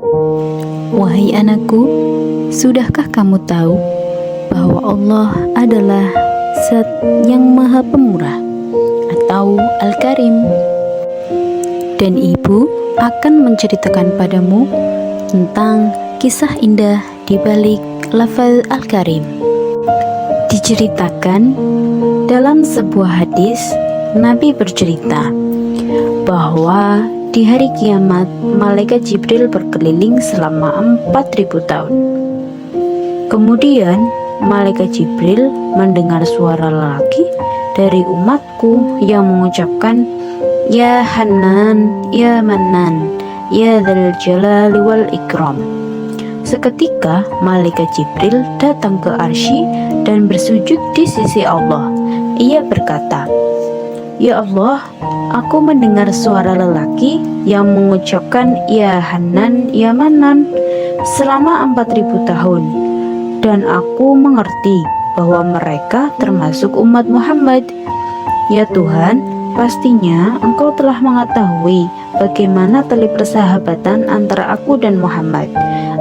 Wahai anakku, sudahkah kamu tahu bahwa Allah adalah Zat yang Maha Pemurah atau Al-Karim? Dan ibu akan menceritakan padamu tentang kisah indah di balik lafaz Al-Karim. Diceritakan dalam sebuah hadis, Nabi bercerita bahwa di hari kiamat malaikat Jibril berkeliling selama 4.000 tahun. Kemudian malaikat Jibril mendengar suara lelaki dari umatku yang mengucapkan, "Ya Hanan, Ya Manan, Ya Dzal Jalali wal Ikram." Seketika malaikat Jibril datang ke arsy dan bersujud di sisi Allah. Ia berkata, "Ya Allah, aku mendengar suara lelaki yang mengucapkan Ya Hanan, Ya Manan selama 4.000 tahun, dan aku mengerti bahwa mereka termasuk umat Muhammad. Ya Tuhan, pastinya Engkau telah mengetahui bagaimana tali persahabatan antara aku dan Muhammad.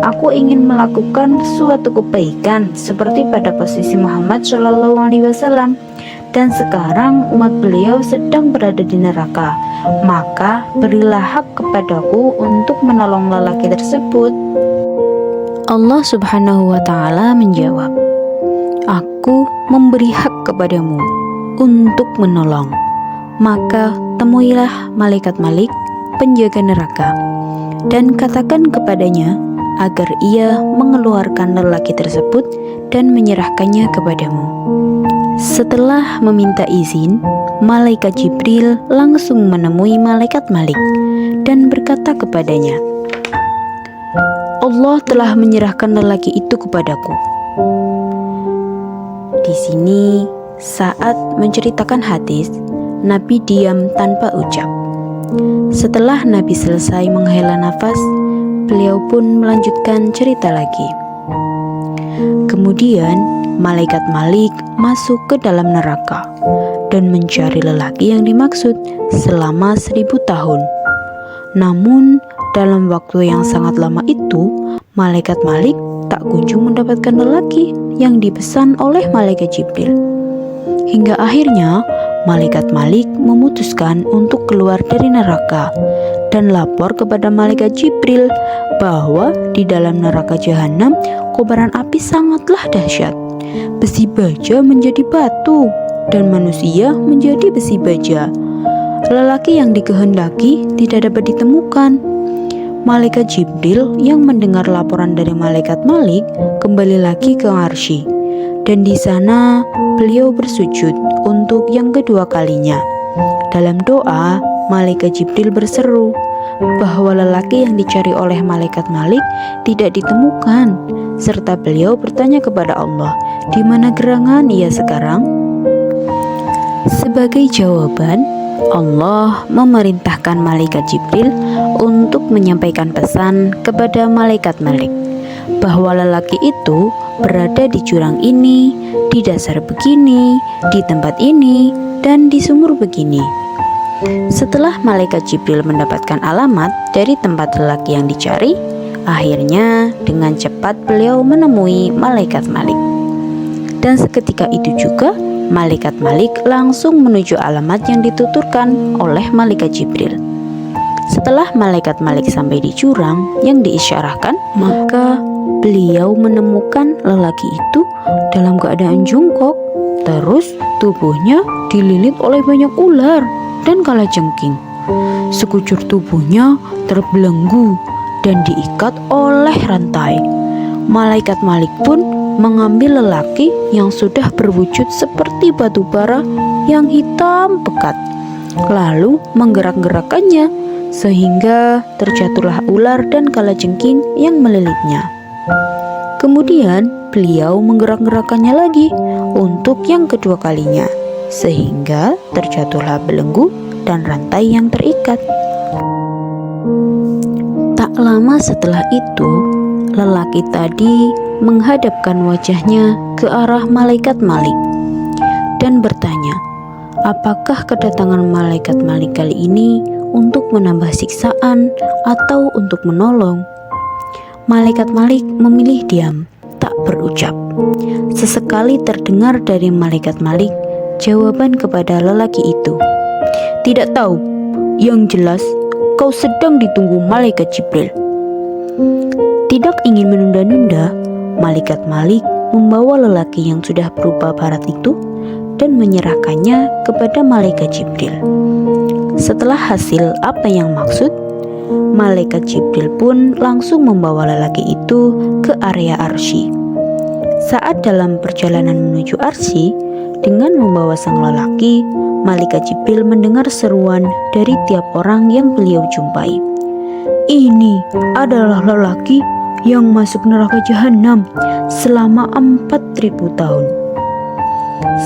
Aku ingin melakukan suatu kebaikan seperti pada posisi Muhammad SAW. Dan sekarang umat beliau sedang berada di neraka. Maka berilah hak kepadaku untuk menolong lelaki tersebut." Allah Subhanahu wa Ta'ala menjawab, "Aku memberi hak kepadamu untuk menolong. Maka temuilah malaikat Malik, penjaga neraka, dan katakan kepadanya agar ia mengeluarkan lelaki tersebut dan menyerahkannya kepadamu." Setelah meminta izin, malaikat Jibril langsung menemui malaikat Malik dan berkata kepadanya, "Allah telah menyerahkan lelaki itu kepadaku." Di sini, saat menceritakan hadis, Nabi diam tanpa ucap. Setelah Nabi selesai menghela nafas, beliau pun melanjutkan cerita lagi. Kemudian, malaikat Malik masuk ke dalam neraka dan mencari lelaki yang dimaksud selama 1.000 tahun. Namun, dalam waktu yang sangat lama itu, malaikat Malik tak kunjung mendapatkan lelaki yang dipesan oleh malaikat Jibril. Hingga akhirnya, malaikat Malik memutuskan untuk keluar dari neraka dan lapor kepada malaikat Jibril bahwa di dalam neraka jahanam kobaran api sangatlah dahsyat. Besi baja menjadi batu dan manusia menjadi besi baja. Lelaki yang dikehendaki tidak dapat ditemukan. Malaikat Jibril yang mendengar laporan dari malaikat Malik kembali lagi ke arsy, dan di sana beliau bersujud untuk yang kedua kalinya. Dalam doa, malaikat Jibril berseru bahwa lelaki yang dicari oleh malaikat Malik tidak ditemukan, serta beliau bertanya kepada Allah, "Di mana gerangan ia sekarang?" Sebagai jawaban, Allah memerintahkan malaikat Jibril untuk menyampaikan pesan kepada malaikat Malik bahwa lelaki itu berada di jurang ini, di dasar begini, di tempat ini, dan di sumur begini. Setelah malaikat Jibril mendapatkan alamat dari tempat lelaki yang dicari, akhirnya dengan cepat beliau menemui malaikat Malik. Dan seketika itu juga malaikat Malik langsung menuju alamat yang dituturkan oleh malaikat Jibril. Setelah malaikat Malik sampai di jurang yang diisyarahkan, maka beliau menemukan lelaki itu dalam keadaan jungkok. Terus tubuhnya dililit oleh banyak ular dan kalajengking. Sekujur tubuhnya terbelenggu dan diikat oleh rantai. Malaikat Malik pun mengambil lelaki yang sudah berwujud seperti batu bara yang hitam pekat, lalu menggerak-gerakkannya sehingga terjatuhlah ular dan kalajengking yang melilitnya. Kemudian beliau menggerak-gerakkannya lagi untuk yang kedua kalinya, sehingga terjatuhlah belenggu dan rantai yang terikat. Tak lama setelah itu, lelaki tadi menghadapkan wajahnya ke arah malaikat Malik dan bertanya, "Apakah kedatangan malaikat Malik kali ini untuk menambah siksaan atau untuk menolong?" Malaikat Malik memilih diam, tak berucap. Sesekali terdengar dari Malaikat Malik jawaban kepada lelaki itu. Tidak tahu, yang jelas kau sedang ditunggu Malaikat Jibril. Tidak ingin menunda-nunda, Malaikat Malik membawa lelaki yang sudah berupa barat itu dan menyerahkannya kepada Malaikat Jibril. Setelah hasil apa yang maksud, Malaikat Jibril pun langsung membawa lelaki itu ke area arsy. Saat dalam perjalanan menuju arsy, dengan membawa sang lelaki, Malaikat Jibril mendengar seruan dari tiap orang yang beliau jumpai. Ini adalah lelaki yang masuk neraka jahanam selama 4.000 tahun.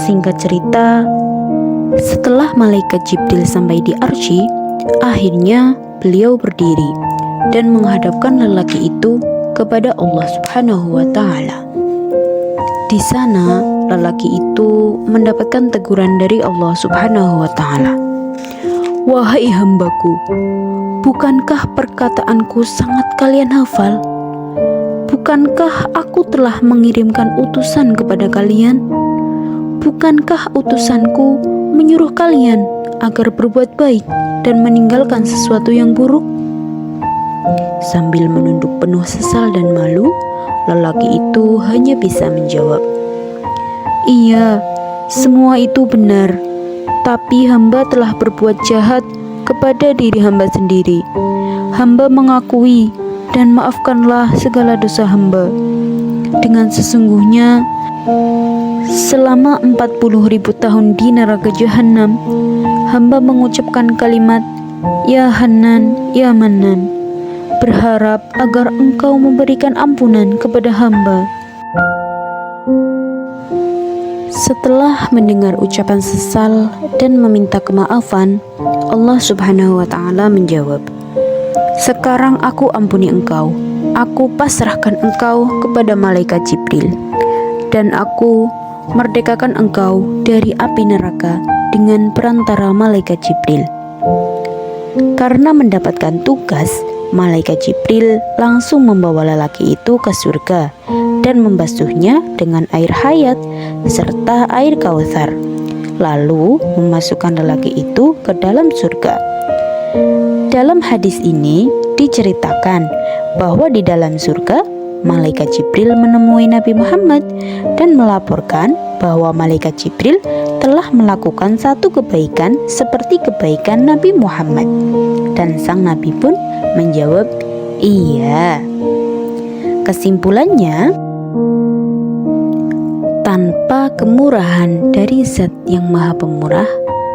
Singkat cerita, setelah Malaikat Jibril sampai di arsy, akhirnya beliau berdiri dan menghadapkan lelaki itu kepada Allah Subhanahu wa Ta'ala. Di sana, lelaki itu mendapatkan teguran dari Allah Subhanahu wa Ta'ala. Wahai hambaku, bukankah perkataanku sangat kalian hafal? Bukankah aku telah mengirimkan utusan kepada kalian? Bukankah utusanku menyuruh kalian agar berbuat baik dan meninggalkan sesuatu yang buruk? Sambil menunduk penuh sesal dan malu, lelaki itu hanya bisa menjawab, "Iya, semua itu benar, tapi hamba telah berbuat jahat kepada diri hamba sendiri. Hamba mengakui dan maafkanlah segala dosa hamba. Dengan sesungguhnya, selama 40.000 tahun di neraka jahanam, hamba mengucapkan kalimat, Ya Hanan, Ya Manan, berharap agar engkau memberikan ampunan kepada hamba." Setelah mendengar ucapan sesal dan meminta kemaafan, Allah Subhanahu wa Ta'ala menjawab, "Sekarang aku ampuni engkau. Aku pasrahkan engkau kepada Malaikat Jibril, dan aku merdekakan engkau dari api neraka dengan perantara Malaikat Jibril." Karena mendapatkan tugas, Malaikat Jibril langsung membawa lelaki itu ke surga dan membasuhnya dengan air hayat serta air kautsar, lalu memasukkan lelaki itu ke dalam surga. Dalam hadis ini diceritakan bahwa di dalam surga, Malaikat Jibril menemui Nabi Muhammad dan melaporkan bahwa Malaikat Jibril telah melakukan satu kebaikan seperti kebaikan Nabi Muhammad. Dan sang Nabi pun menjawab, "Iya." Kesimpulannya, tanpa kemurahan dari Zat yang Maha Pemurah,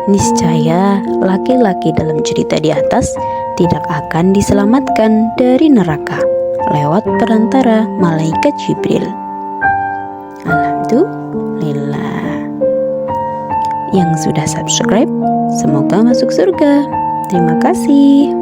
niscaya laki-laki dalam cerita di atas tidak akan diselamatkan dari neraka lewat perantara Malaikat Jibril. Alhamdulillah. Yang sudah subscribe, semoga masuk surga. Terima kasih.